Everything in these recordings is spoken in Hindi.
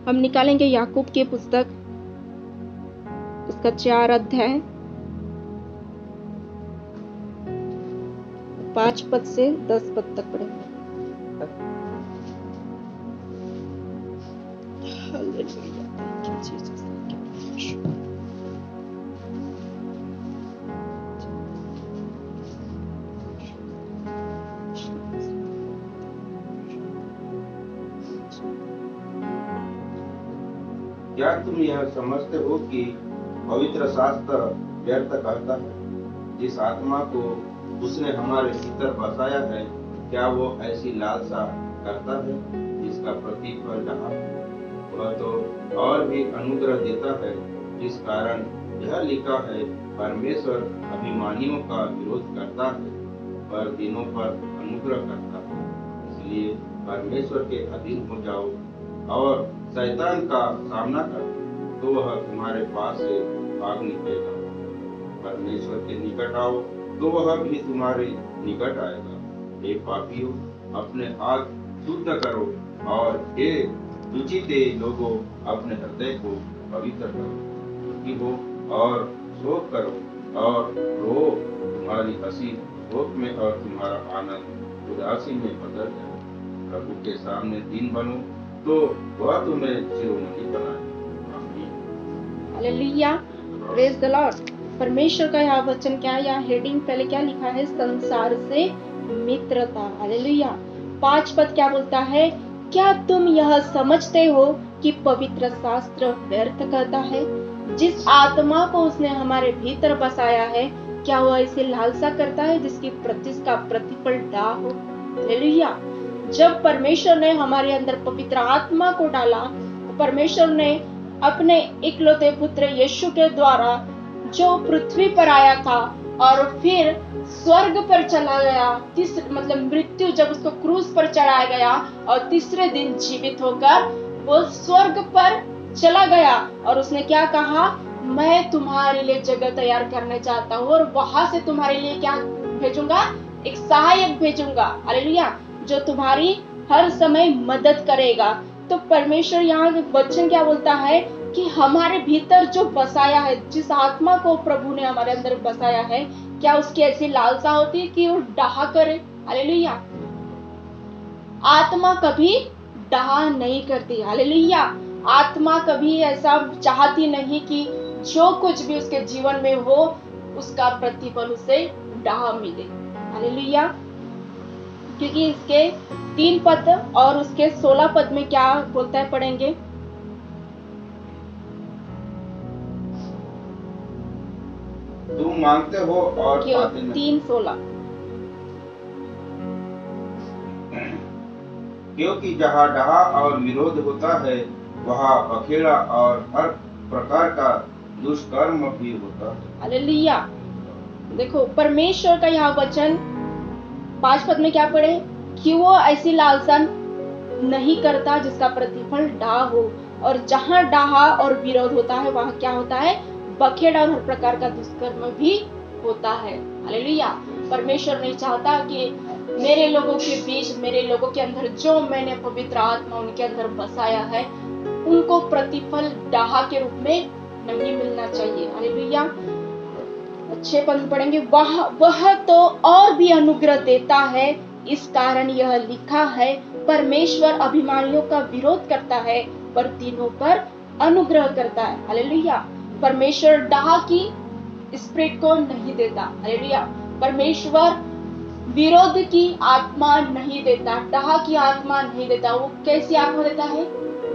हम निकालेंगे याकूब की पुस्तक, उसका 4 अध्याय 5 पद से 10 पद तक पढ़ेंगे। Hallelujah, thank you Jesus, thank you. क्या तुम यह समझते हो कि पवित्र शास्त्र व्यर्थ करता है? जिस आत्मा को उसने हमारे भीतर बसाया है, क्या वो ऐसी लालसा करता है जिसका प्रतिफल रहा? वह तो और भी अनुग्रह देता है, जिस कारण यह लिखा है, परमेश्वर अभिमानियों का विरोध करता है पर दीनों पर अनुग्रह करता है। इसलिए परमेश्वर के अधीन हो जाओ और शैतान का सामना करो, तो वह तुम्हारे पास से भाग निकलेगा। परमेश्वर के निकट आओ, तो वह भी तुम्हारे निकट आएगा। हे पापियों, अपने हाथ शुद्ध करो, और हे दुचिते लोगों, अपने हृदय को पवित्र करो। दुखी हो और शोक करो और रो, तुम्हारी हंसी शोक में और तुम्हारा आनंद उदासी में बदल जाए। प्रभु के सामने दीन बनो, तो वह तुम्हें शिरोमणि बनाए। आमीन। Hallelujah, praise the Lord. परमेश्वर का यह वचन क्या है, यहाँ हेडिंग पहले क्या लिखा है, संसार से मित्रता। हालेलुया। 5 पद क्या बोलता है, क्या तुम यह समझते हो कि पवित्र शास्त्र व्यर्थ करता है? जिस आत्मा को उसने हमारे भीतर बसाया है, क्या वह ऐसी लालसा करता है जिसकी का प्रतिफल डाह हो? हालेलुया। जब परमेश्वर ने हमारे अंदर पवित्र आत्मा को डाला, परमेश्वर ने अपने इकलौते पुत्र यीशु के द्वारा जो पृथ्वी पर आया था और फिर स्वर्ग पर चला गया, मतलब मृत्यु जब उसको क्रूस पर चढ़ाया गया और तीसरे दिन जीवित होकर वो स्वर्ग पर चला गया, और उसने क्या कहा, मैं तुम्हारे लिए जगह तैयार करने चाहता हूँ और वहां से तुम्हारे लिए क्या भेजूंगा, एक सहायक भेजूंगा। हालेलुया, जो तुम्हारी हर समय मदद करेगा। तो परमेश्वर यहाँ वचन क्या बोलता है कि हमारे भीतर जो बसाया है, जिस आत्मा को प्रभु ने हमारे अंदर बसाया है, क्या उसकी ऐसी लालसा होती है कि वो डाहा करे? हालेलुया। आत्मा कभी डाहा नहीं करती। हालेलुया। आत्मा कभी ऐसा चाहती नहीं कि जो कुछ भी उसके जीवन में हो उसका प्रतिफल उसे डाहा मिले। हालेलुया। क्योंकि इसके 3 पद और उसके 16 पद में क्या बोलता है, पढ़ेंगे। तुम मांगते हो और पाते नहीं। 3:16। क्योंकि जहाँ डाहा और विरोध होता है, वहाँ बखेड़ा और हर प्रकार का दुष्कर्म भी होता है। हालेलुया। देखो परमेश्वर का यह वचन 5 पद में क्या पढ़े कि वो ऐसी लालसा नहीं करता जिसका प्रतिफल डाह हो, और जहाँ डाहा और विरोध होता है वहाँ क्या होता है, बखेड़ा और हर प्रकार का दुष्कर्म भी होता है। हालेलुया। परमेश्वर नहीं चाहता कि मेरे लोगों के बीच, मेरे लोगों के अंदर जो मैंने पवित्र आत्मा उनके अंदर बसाया है, उनको प्रतिफल डाहा के रूप में नहीं मिलना चाहिए। हालेलुया। 6 पद पढ़ेंगे। वह तो और भी अनुग्रह देता है, इस कारण यह लिखा है, परमेश्वर अभिमानियों का विरोध करता है पर दीनों पर अनुग्रह करता है। हालेलुया। परमेश्वर डाहा की स्पिरिट को नहीं देता। हालेलुया। परमेश्वर विरोध की आत्मा नहीं देता, डाहा की आत्मा नहीं देता। वो कैसी आत्मा देता है,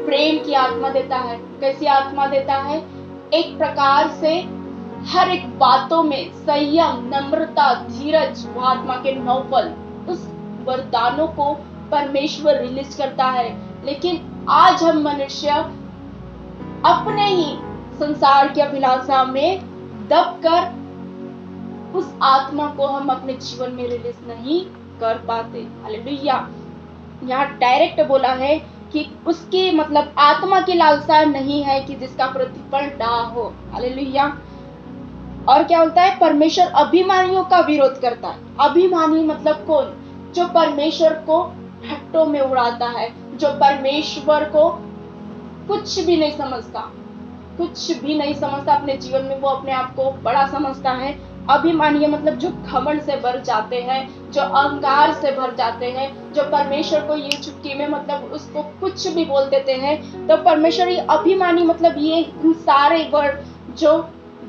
प्रेम की आत्मा देता है। कैसी आत्मा देता है, एक प्रकार से हर एक बातों में संयम, नम्रता, धीरज, वो आत्मा के 9 फल, उस वरदानों को परमेश्वर रिलीज करता है। लेकिन आज हम मनुष्य अपने ही संसार की अभिलाषा में दबकर उस आत्मा को हम अपने जीवन में रिलीज नहीं कर पाते। हालेलुया। यहाँ डायरेक्ट बोला है कि उसकी मतलब आत्मा की लालसा नहीं है कि जिसका प्रतिफल डाह हो। हालेलुया। और क्या बोलता है, परमेश्वर अभिमानियों का विरोध करता है। अभिमानी मतलब कौन, जो परमेश्वर को हट्टों में उड़ाता है, जो परमेश्वर को कुछ भी नहीं समझता, कुछ भी नहीं समझता अपने जीवन में। वो अपने आप को बड़ा समझता है। अभिमानी मतलब जो घमंड से भर जाते हैं, जो अहंकार से भर जाते हैं, जो परमेश्वर को ये चुटकी में मतलब उसको कुछ भी बोल देते हैं। तो परमेश्वर ये अभिमानी मतलब ये इन सारे वर्ड जो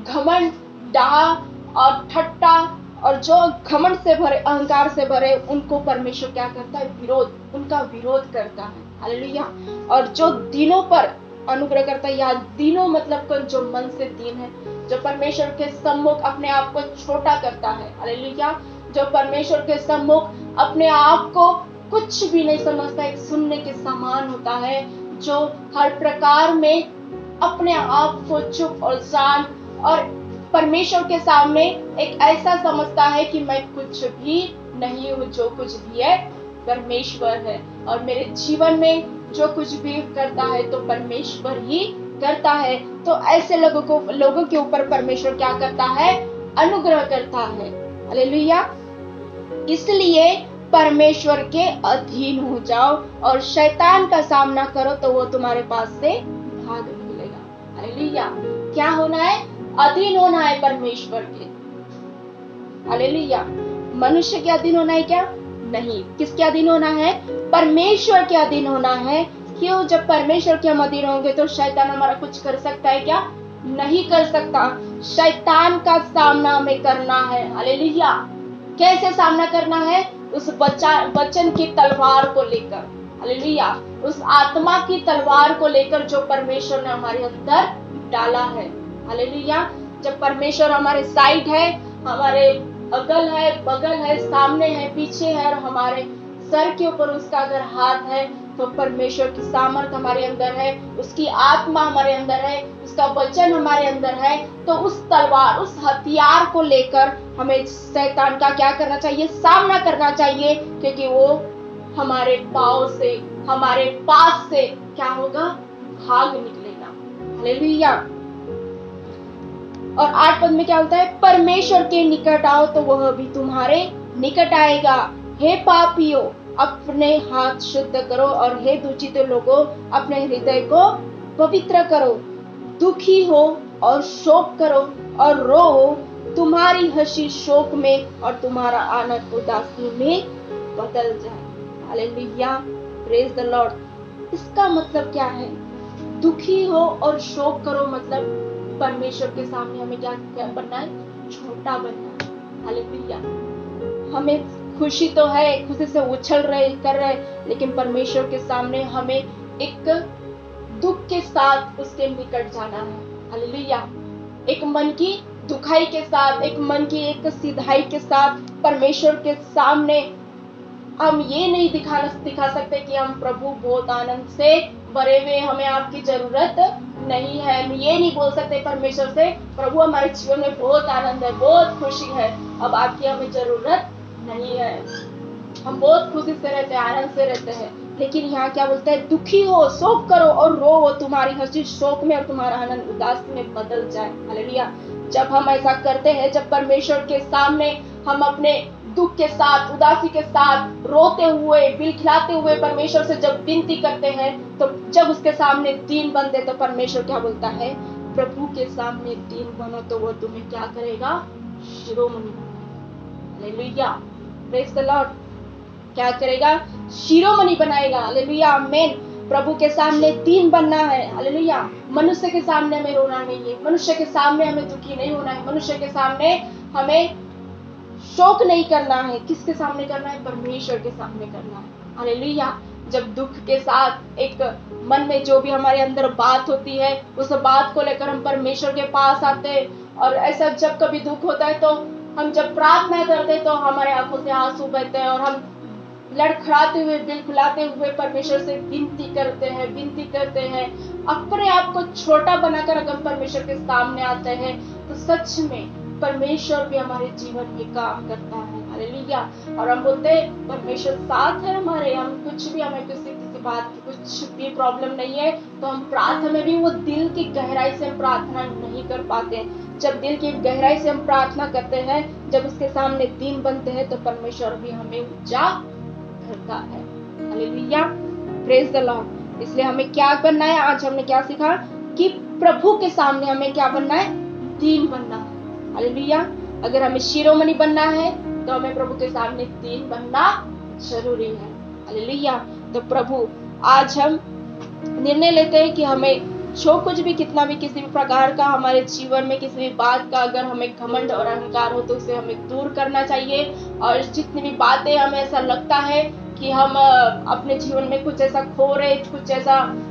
घमंड, डाह और ठट्टा और जो घमंड से भरे, अहंकार से भरे, उनको परमेश्वर क्या करता है? विरोध, उनका विरोध करता है। हालेलुया। और जो दिनों पर अनुग्रह करता है, या दिनों मतलब जो मन से दीन है, जो परमेश्वर के सम्मुख अपने आप को छोटा करता है। हालेलुया। जो परमेश्वर के सम्मुख अपने आप को कुछ भी नहीं समझता, एक शून्य के समान होता है, जो हर प्रकार में अपने आप को चुप और शांत और परमेश्वर के सामने एक ऐसा समझता है कि मैं कुछ भी नहीं हूँ, जो कुछ भी है परमेश्वर है, और मेरे जीवन में जो कुछ भी करता है तो परमेश्वर ही करता है। तो ऐसे लोगों के ऊपर परमेश्वर क्या करता है? अनुग्रह करता है। हालेलुया। इसलिए परमेश्वर के अधीन हो जाओ और शैतान का सामना करो तो वो तुम्हारे पास से भाग निकलेगा। हालेलुया। क्या होना है? अधीन होना है परमेश्वर के। हालेलुया। मनुष्य के अधीन होना है क्या? नहीं। किसके अधीन होना है? परमेश्वर के अधीन होना है। क्यों? जब परमेश्वर के हम अधीन होंगे तो शैतान हमारा कुछ कर सकता है क्या? नहीं कर सकता। शैतान का सामना हमें करना है। हालेलुया। कैसे सामना करना है? उस वचन की तलवार को लेकर। हालेलुया। उस आत्मा की तलवार को लेकर जो परमेश्वर ने हमारे अंदर डाला है। हालेलुया। जब परमेश्वर हमारे साइड है, हमारे अगल है, बगल है, सामने है, पीछे है, और हमारे सर के ऊपर उसका अगर हाथ है, तो परमेश्वर की सामर्थ हमारे अंदर है, उसकी आत्मा हमारे अंदर है, उसका वचन हमारे अंदर है। तो उस तलवार, उस हथियार को लेकर हमें शैतान का क्या करना चाहिए? सामना करना चाहिए, क्योंकि वो हमारे पांव से, हमारे पास से क्या होगा? भाग निकलेगा। हालेलुया। और 8 पद में क्या होता है? परमेश्वर के निकट आओ तो वह भी तुम्हारे निकट आएगा। हे पापियों, अपने हाथ शुद्ध करो, और हे दूषित लोगों, अपने हृदय को पवित्र करो। दुखी हो और शोक करो और रो, तुम्हारी हंसी शोक में और तुम्हारा आनंद उदासी में बदल जाए। हालेलुया। Praise the Lord. इसका मतलब क्या है? दुखी हो और शोक करो मतलब परमेश्वर के सामने हमें क्या बनना है? छोटा बनना है। हालेलुया। हमें खुशी तो है, खुशी से उछल रहे, कर रहे, लेकिन परमेश्वर के सामने हमें एक दुख के साथ उसके निकट जाना है। हालेलुया। एक मन की दुखाई के साथ, एक मन की एक सीधाई के साथ परमेश्वर के सामने हम ये नहीं दिखा सकते कि हम प्रभु बहुत आनंद से भरे हुए, हमें आपकी जरूरत नहीं है। हम ये नहीं बोल सकते परमेश्वर से, प्रभु हमारे जीवन में बहुत आनंद है, बहुत खुशी है, अब आपकी हमें जरूरत नहीं है, हम बहुत खुशी से रहते हैं, आनंद से रहते हैं। लेकिन यहाँ क्या बोलता है? दुखी हो, शोक करो और रो, तुम्हारी हंसी शोक में और तुम्हारा आनंद उदासी में बदल जाए। हालेलुया। जब हम ऐसा करते हैं, जब परमेश्वर के सामने हम अपने दुख के साथ, उदासी के साथ, रोते हुए, बिलखिलाते हुए परमेश्वर से जब विनती करते हैं, तो जब उसके सामने दीन बनते, तो परमेश्वर क्या बोलता है? प्रभु के सामने दीन बनो तो वो तुम्हें क्या करेगा? शिरोमणि। हालेलुया। Praise the Lord. क्या करेगा? शिरोमणि बनाएगा। हालेलुया। आमीन। प्रभु के सामने दीन बनना है। हालेलुया। मनुष्य के सामने हमें रोना नहीं है, मनुष्य के सामने हमें दुखी नहीं होना है, मनुष्य के सामने हमें शोक नहीं करना है। किसके सामने करना है? परमेश्वर के सामने करना है। हालेलुया। जब दुख के साथ एक मन में जो भी हमारे अंदर बात होती है, उस बात को लेकर हम परमेश्वर के पास आते हैं, और ऐसा जब कभी दुख होता है तो हम जब प्रार्थना करते हैं तो हमारे आंखों से आंसू बहते हैं, और हम लड़खड़ाते हुए, बिलखिलाते हुए परमेश्वर से विनती करते हैं। अपने आप को छोटा बनाकर अगर परमेश्वर के सामने आते हैं, तो सच में परमेश्वर भी हमारे जीवन में काम करता है। हालेलुया। और हम बोलते हैं परमेश्वर साथ है हमारे, हम कुछ भी, हमें किसी बात की कुछ भी प्रॉब्लम नहीं है, तो हम प्रार्थना में भी वो दिल की गहराई से हम प्रार्थना नहीं कर पाते। जब दिल की गहराई से हम प्रार्थना करते हैं, जब उसके सामने दीन बनते हैं, तो परमेश्वर भी हमें ऊंचा करता है। हालेलुया। Praise the Lord. इसलिए हमें क्या बनना है, आज हमने क्या सीखा कि प्रभु के सामने हमें क्या बनना है, दीन बनना है। हालेलुया। अगर हमें शिरोमणि बनना है तो हमें प्रभु के सामने दीन बनना जरूरी है। हालेलुया। तो प्रभु आज हम निर्णय लेते हैं कि हमें जो कुछ भी, कितना भी, किसी भी प्रकार का हमारे जीवन में किसी भी बात का अगर हमें घमंड और अहंकार हो तो उसे हमें दूर करना चाहिए। और जितनी भी बातें हमें ऐसा लगता है कि हम अपने जीवन में कुछ ऐसा खो रहे,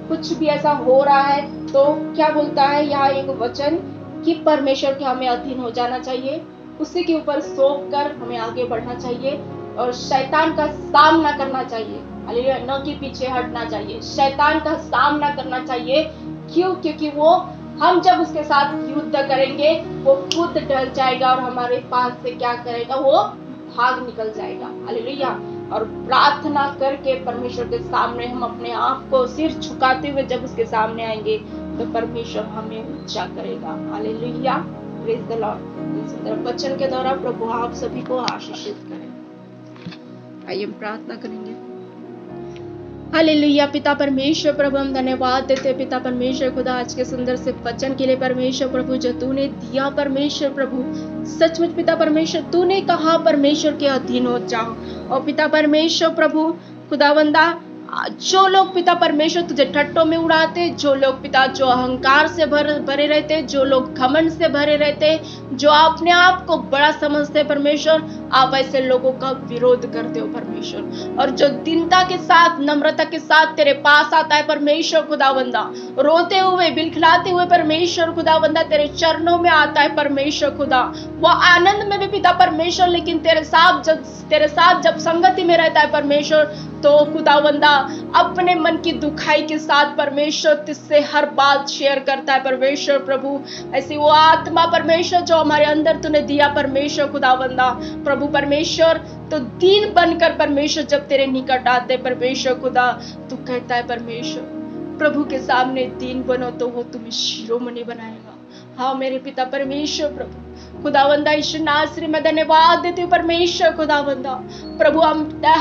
कुछ भी ऐसा हो रहा है, तो क्या बोलता है यहाँ एक वचन कि परमेश्वर के हमें अधीन हो जाना चाहिए, उसी के ऊपर सौंप कर हमें आगे बढ़ना चाहिए और शैतान का सामना करना चाहिए। हालेलुया। न कि पीछे हटना चाहिए, शैतान का सामना करना चाहिए। क्यों? क्योंकि वो, हम जब उसके साथ युद्ध करेंगे वो खुद डर जाएगा और हमारे पास से क्या करेगा, वो भाग निकल जाएगा। हालेलुया। और प्रार्थना करके परमेश्वर के सामने हम अपने आप को सिर झुकाते हुए जब उसके सामने आएंगे तो परमेश्वर हमें ऊंचा करेगा। हालेलुया। Praise the Lord. इस सुंदर वचन के द्वारा प्रभु आप सभी को आशीषित करें। आइए हम प्रार्थना करेंगे। हालेलुया। पिता परमेश्वर प्रभु हम धन्यवाद देते पिता परमेश्वर खुदा आज के सुंदर से वचन के लिए परमेश्वर प्रभु जो तूने दिया परमेश्वर प्रभु, सचमुच पिता परमेश्वर तूने कहा परमेश्वर के अधीन हो जाओ। और पिता परमेश्वर प्रभु खुदावंदा, जो लोग पिता परमेश्वर तुझे ठट्टों में उड़ाते, जो लोग पिता जो अहंकार से भरे रहते, जो लोग घमंड से भरे रहते, जो अपने आप को बड़ा समझते परमेश्वर, आप ऐसे लोगों का विरोध करते हो परमेश्वर। और जो दीनता के साथ, नम्रता के साथ तेरे पास आता है परमेश्वर खुदावंदा, रोते हुए बिलखिलाते हुए परमेश्वर खुदावंदा तेरे चरणों में आता है परमेश्वर खुदा, वो आनंद में भी पिता परमेश्वर, लेकिन तेरे साथ जब संगति में रहता है परमेश्वर तो खुदावंदा अपने मन की दुखाई के साथ परमेश्वर तुझसे हर बात शेयर करता है परमेश्वर प्रभु। ऐसी वो आत्मा परमेश्वर जो हमारे अंदर तूने दिया परमेश्वर खुदावंदा प्रभु परमेश्वर, तो दीन बनकर परमेश्वर जब तेरे निकट आते परमेश्वर खुदा, तू कहता है परमेश्वर प्रभु के सामने दीन बनो तो वो तुम्हें शिरोमणि बनाएगा। हाँ मेरे पिता परमेश्वर प्रभु खुदावंदा, यीशु नासरी में धन्यवाद देती हूँ परमेश्वर खुदावंदा प्रभु।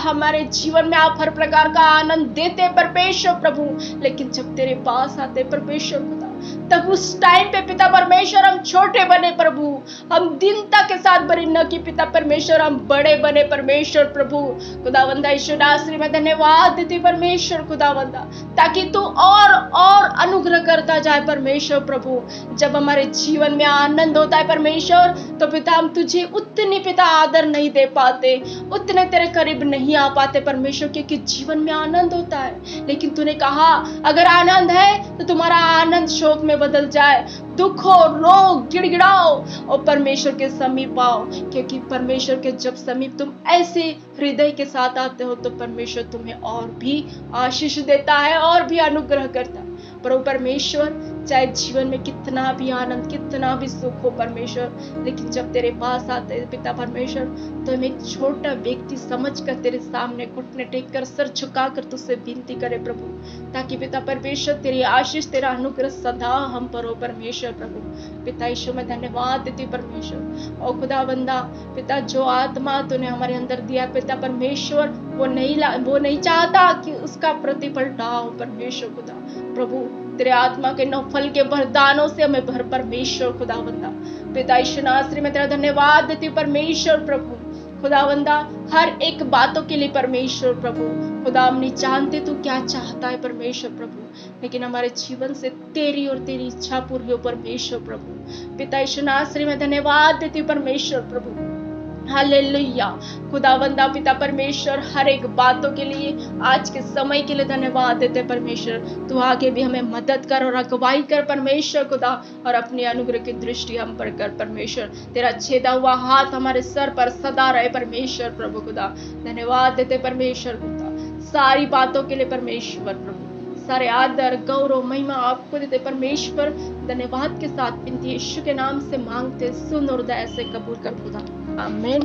हमारे जीवन में आप हर प्रकार का आनंद देते परमेश्वर प्रभु, लेकिन जब तेरे पास आते परमेश्वर खुदा, तब उस टाइम पे पिता परमेश्वर हम छोटे बने प्रभु, हम दीनता के साथ बने, न कि पिता परमेश्वर हम बड़े बने परमेश्वर प्रभु खुदावंदा। यीशु नासरी में धन्यवाद देती परमेश्वर खुदावंदा, ताकि तू और अनुग्रह करता जाए परमेश्वर प्रभु। जब हमारे जीवन में आनंद होता है परमेश्वर, तो पिता हम तुझे उतनी पिता आदर नहीं दे पाते, उतने तेरे करीब नहीं आ पाते परमेश्वर, क्योंकि जीवन में आनंद होता है। लेकिन तूने कहा अगर आनंद है तो तुम्हारा आनंद शोक में बदल जाए, दुखो रो गिड़गिड़ाओ और परमेश्वर के समीप आओ, क्योंकि परमेश्वर के जब समीप तुम ऐसे हृदय के साथ आते हो तो परमेश्वर तुम्हें और भी आशीष देता है और भी अनुग्रह करता है। प्रभु परमेश्वर, चाहे जीवन में कितना भी आनंद, कितना भी सुख हो परमेश्वर, लेकिन जब तेरे पास आते हैं पिता परमेश्वर, तो हम एक छोटा व्यक्ति समझकर तेरे सामने घुटने टेक कर सर झुकाकर तुझसे विनती करे प्रभु, ताकि पिता परमेश्वर तेरी आशीष, तेरा अनुग्रह सदा हम पर हो परमेश्वर प्रभु। पिता यीशु में धन्यवाद देती परमेश्वर। और खुदावंदा पिता, जो आत्मा तूने हमारे अंदर दिया पिता परमेश्वर, वो नहीं चाहता कि उसका प्रतिफल ना हो परमेश्वर खुदा प्रभु। तेरे आत्मा के नौफल के वरदानों से हमें भर परमेश्वर खुदावंदा। पिता यीशु नासरी में तेरा धन्यवाद देती हूँ परमेश्वर प्रभु खुदावंदा, हर एक बातों के लिए परमेश्वर प्रभु खुदा। हम नहीं जानते तू क्या चाहता है परमेश्वर प्रभु, लेकिन हमारे जीवन से तेरी और तेरी इच्छा पूरी हो परमेश्वर प्रभु। पिता यीशु नासरी में धन्यवाद देती हूँ परमेश्वर प्रभु। हालेलुया खुदावंदा पिता परमेश्वर, हर एक बातों के लिए, आज के समय के लिए धन्यवाद देते परमेश्वर। तू आगे भी हमें मदद कर और अगुवाई कर परमेश्वर खुदा, और अपने अनुग्रह की दृष्टि हम पर कर परमेश्वर। तेरा छेदा हुआ हाथ हमारे सर पर सदा रहे परमेश्वर प्रभु खुदा। धन्यवाद देते परमेश्वर खुदा सारी बातों के लिए परमेश्वर प्रभु। सारे आदर गौरव महिमा आपको देते परमेश्वर। धन्यवाद के साथ विनती यीशु के नाम से मांगते, सुन और दया से कबूल कर खुदा। आमीन।